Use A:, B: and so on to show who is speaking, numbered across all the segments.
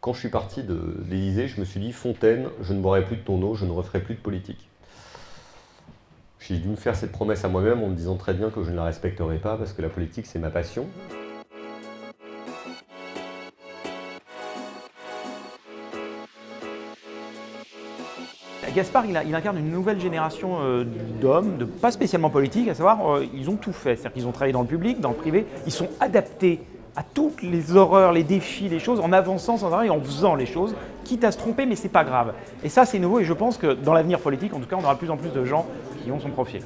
A: Quand je suis parti de l'Élysée, je me suis dit, Fontaine, je ne boirai plus de ton eau, je ne referai plus de politique. J'ai dû me faire cette promesse à moi-même en me disant très bien que je ne la respecterai pas parce que la politique, c'est ma passion.
B: Gaspard, il incarne une nouvelle génération d'hommes, pas spécialement politiques, à savoir, ils ont tout fait. C'est-à-dire qu'ils ont travaillé dans le public, dans le privé, ils sont adaptés à toutes les horreurs, les défis, les choses, en avançant sans arrêt et en faisant les choses, quitte à se tromper, mais c'est pas grave. Et ça, c'est nouveau et je pense que dans l'avenir politique, en tout cas, on aura de plus en plus de gens qui ont son profil.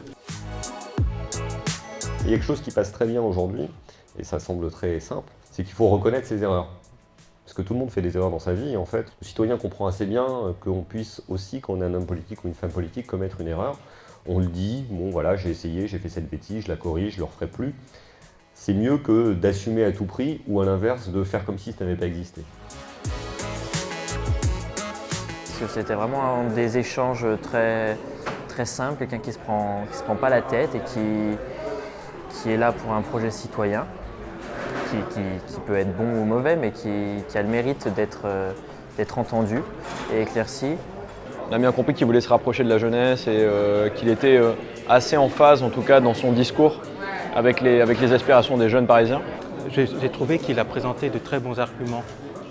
A: Il y a quelque chose qui passe très bien aujourd'hui, et ça semble très simple, c'est qu'il faut reconnaître ses erreurs. Parce que tout le monde fait des erreurs dans sa vie, et en fait, le citoyen comprend assez bien qu'on puisse aussi, quand on est un homme politique ou une femme politique, commettre une erreur. On le dit, bon voilà, j'ai essayé, j'ai fait cette bêtise, je la corrige, je ne le referai plus. C'est mieux que d'assumer à tout prix, ou à l'inverse, de faire comme si ça n'avait pas existé.
C: Parce que c'était vraiment des échanges très simples, quelqu'un qui se prend pas la tête et qui est là pour un projet citoyen, qui peut être bon ou mauvais, mais qui a le mérite d'être entendu et éclairci.
D: On a bien compris qu'il voulait se rapprocher de la jeunesse et qu'il était assez en phase, en tout cas dans son discours, avec les aspirations des jeunes parisiens.
E: J'ai trouvé qu'il a présenté de très bons arguments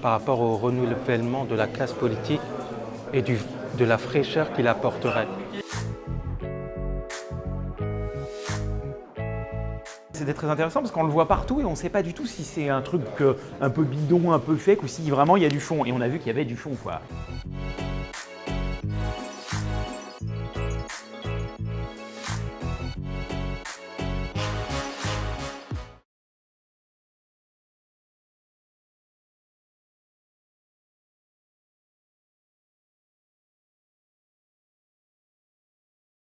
E: par rapport au renouvellement de la classe politique et de la fraîcheur qu'il apporterait.
B: C'était très intéressant parce qu'on le voit partout et on ne sait pas du tout si c'est un truc un peu bidon, un peu fake ou si vraiment il y a du fond. Et on a vu qu'il y avait du fond, quoi.